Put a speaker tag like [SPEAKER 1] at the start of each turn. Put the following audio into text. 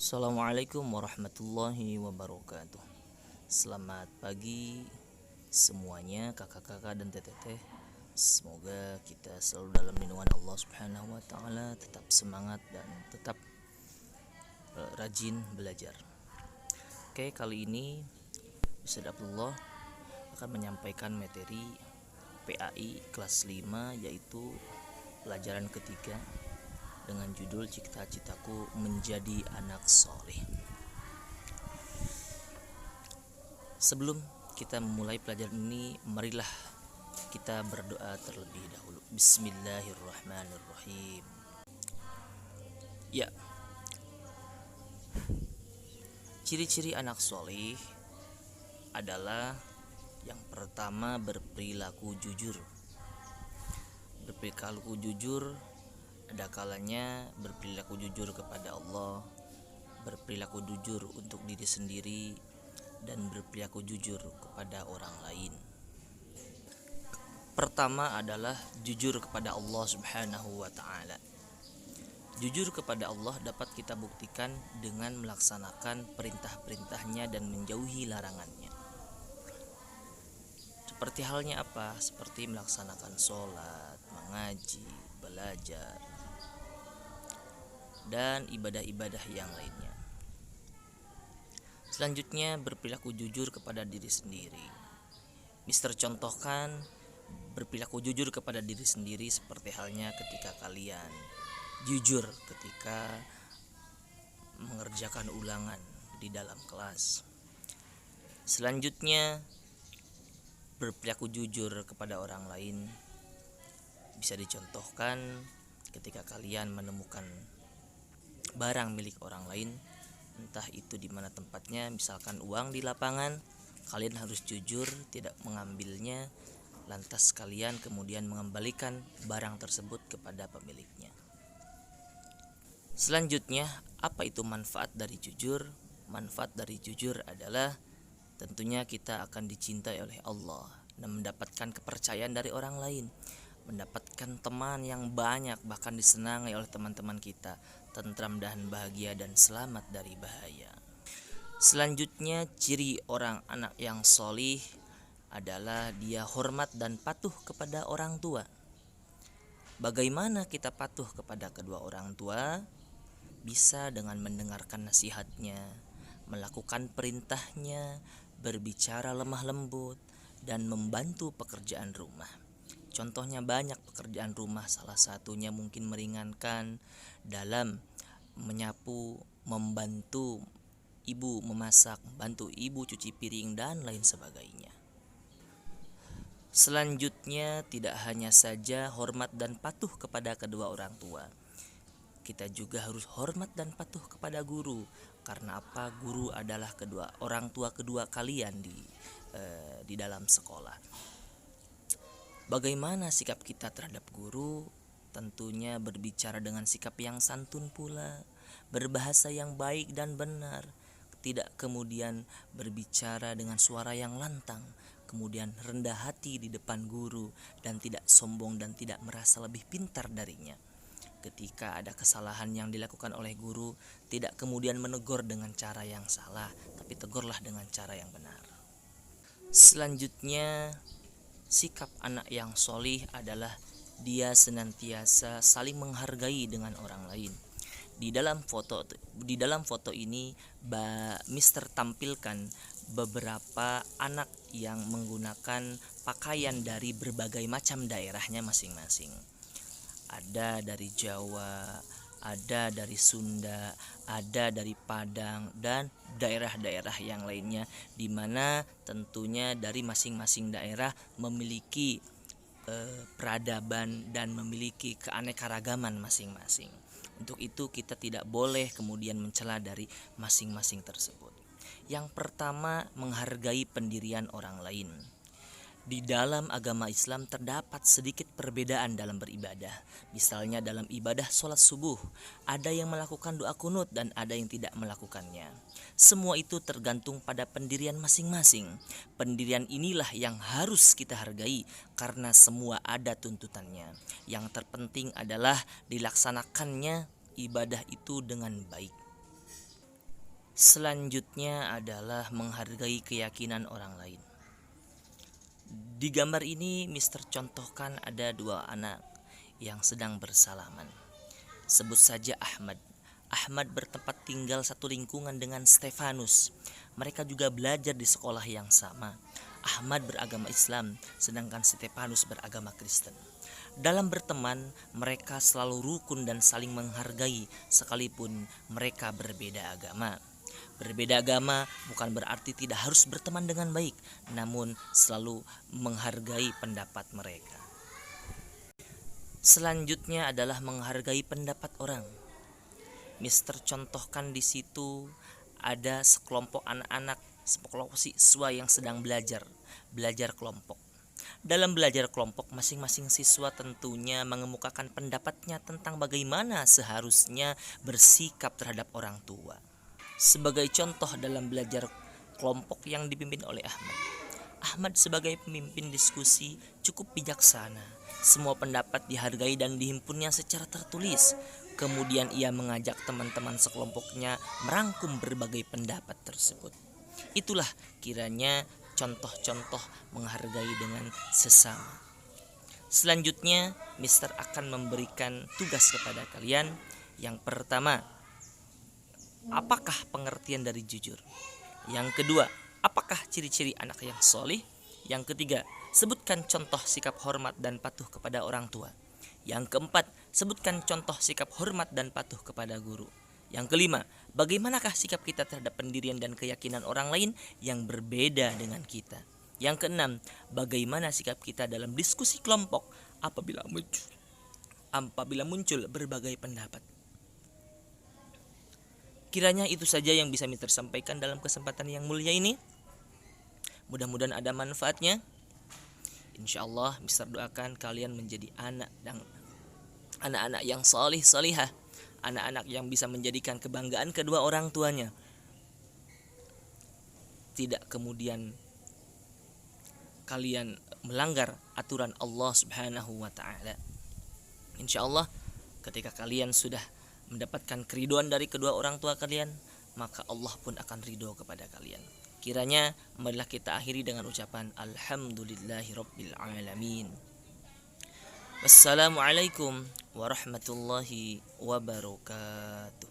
[SPEAKER 1] Assalamualaikum warahmatullahi wabarakatuh. Selamat pagi semuanya, kakak-kakak dan teteh. Semoga kita selalu dalam lindungan Allah Subhanahu wa taala, tetap semangat dan tetap rajin belajar. Oke, kali ini Ustaz Abdullah akan menyampaikan materi PAI kelas 5, yaitu pelajaran ketiga dengan judul Cita-citaku menjadi anak soleh. Sebelum kita memulai pelajaran ini, marilah kita berdoa terlebih dahulu. Bismillahirrahmanirrahim. Ya, ciri-ciri anak soleh adalah yang pertama, berperilaku jujur. Berperilaku jujur ada kalanya berperilaku jujur kepada Allah, berperilaku jujur untuk diri sendiri, dan berperilaku jujur kepada orang lain. Pertama adalah jujur kepada Allah Subhanahu wa taala. Jujur kepada Allah dapat kita buktikan dengan melaksanakan perintah-perintahnya dan menjauhi larangannya. Seperti halnya apa? Seperti melaksanakan sholat, mengaji, belajar, dan ibadah-ibadah yang lainnya. Selanjutnya, berperilaku jujur kepada diri sendiri. Mister contohkan berperilaku jujur kepada diri sendiri seperti halnya ketika kalian jujur ketika mengerjakan ulangan di dalam kelas. Selanjutnya, berperilaku jujur kepada orang lain bisa dicontohkan ketika kalian menemukan barang milik orang lain, entah itu di mana tempatnya, misalkan uang di lapangan, kalian harus jujur tidak mengambilnya, lantas kalian kemudian mengembalikan barang tersebut kepada pemiliknya. Selanjutnya, apa itu manfaat dari jujur? Manfaat dari jujur adalah tentunya kita akan dicintai oleh Allah dan mendapatkan kepercayaan dari orang lain, mendapatkan teman yang banyak, bahkan disenangi oleh teman-teman kita, tentram dan bahagia dan selamat dari bahaya. Selanjutnya, ciri orang anak yang solih adalah dia hormat dan patuh kepada orang tua. Bagaimana kita patuh kepada kedua orang tua? Bisa dengan mendengarkan nasihatnya, melakukan perintahnya, berbicara lemah lembut, dan membantu pekerjaan rumah. Contohnya banyak pekerjaan rumah, salah satunya mungkin meringankan dalam menyapu, membantu ibu memasak, membantu ibu cuci piring, dan lain sebagainya. Selanjutnya, tidak hanya saja hormat dan patuh kepada kedua orang tua, kita juga harus hormat dan patuh kepada guru. Karena apa? Guru adalah kedua orang tua kedua kalian di dalam sekolah. Bagaimana sikap kita terhadap guru? Tentunya berbicara dengan sikap yang santun pula, berbahasa yang baik dan benar, tidak kemudian berbicara dengan suara yang lantang, kemudian rendah hati di depan guru, dan tidak sombong dan tidak merasa lebih pintar darinya. Ketika ada kesalahan yang dilakukan oleh guru, tidak kemudian menegur dengan cara yang salah, tapi tegurlah dengan cara yang benar. Selanjutnya, sikap anak yang solih adalah dia senantiasa saling menghargai dengan orang lain. Di dalam foto ini, Mister tampilkan beberapa anak yang menggunakan pakaian dari berbagai macam daerahnya masing-masing. Ada dari Jawa, ada dari Sunda, ada dari Padang, dan daerah-daerah yang lainnya, di mana tentunya dari masing-masing daerah memiliki peradaban dan memiliki keanekaragaman masing-masing. Untuk itu kita tidak boleh kemudian mencela dari masing-masing tersebut. Yang pertama, menghargai pendirian orang lain. Di dalam agama Islam terdapat sedikit perbedaan dalam beribadah. Misalnya dalam ibadah sholat subuh, ada yang melakukan doa kunut dan ada yang tidak melakukannya. Semua itu tergantung pada pendirian masing-masing. Pendirian inilah yang harus kita hargai karena semua ada tuntutannya. Yang terpenting adalah dilaksanakannya ibadah itu dengan baik. Selanjutnya adalah menghargai keyakinan orang lain. Di gambar ini Mister contohkan ada dua anak yang sedang bersalaman. Sebut saja Ahmad. Ahmad bertempat tinggal satu lingkungan dengan Stefanus. Mereka juga belajar di sekolah yang sama. Ahmad beragama Islam, sedangkan Stefanus beragama Kristen. Dalam berteman, mereka selalu rukun dan saling menghargai sekalipun mereka berbeda agama. Berbeda agama bukan berarti tidak harus berteman dengan baik, namun selalu menghargai pendapat mereka. Selanjutnya adalah menghargai pendapat orang. Mister contohkan di situ ada sekelompok anak-anak, sekelompok siswa yang sedang belajar kelompok. Dalam belajar kelompok, masing-masing siswa tentunya mengemukakan pendapatnya tentang bagaimana seharusnya bersikap terhadap orang tua. Sebagai contoh dalam belajar kelompok yang dipimpin oleh Ahmad. Ahmad sebagai pemimpin diskusi cukup bijaksana. Semua pendapat dihargai dan dihimpunnya secara tertulis. Kemudian ia mengajak teman-teman sekelompoknya merangkum berbagai pendapat tersebut. Itulah kiranya contoh-contoh menghargai dengan sesama. Selanjutnya, Mister akan memberikan tugas kepada kalian. Yang pertama, apakah pengertian dari jujur? Yang kedua, apakah ciri-ciri anak yang solih? Yang ketiga, sebutkan contoh sikap hormat dan patuh kepada orang tua. Yang keempat, sebutkan contoh sikap hormat dan patuh kepada guru. Yang kelima, bagaimanakah sikap kita terhadap pendirian dan keyakinan orang lain yang berbeda dengan kita. Yang keenam, bagaimana sikap kita dalam diskusi kelompok apabila muncul berbagai pendapat. Kiranya itu saja yang bisa Mister sampaikan dalam kesempatan yang mulia ini. Mudah-mudahan ada manfaatnya. Insyaallah Mister doakan kalian menjadi anak-anak yang salih salihah, anak-anak yang bisa menjadikan kebanggaan kedua orang tuanya. Tidak kemudian kalian melanggar aturan Allah Subhanahu wa taala. Insyaallah ketika kalian sudah mendapatkan keriduan dari kedua orang tua kalian, maka Allah pun akan ridho kepada kalian. Kiranya marilah kita akhiri dengan ucapan Alhamdulillahirabbil alamin. Wassalamualaikum warahmatullahi wabarakatuh.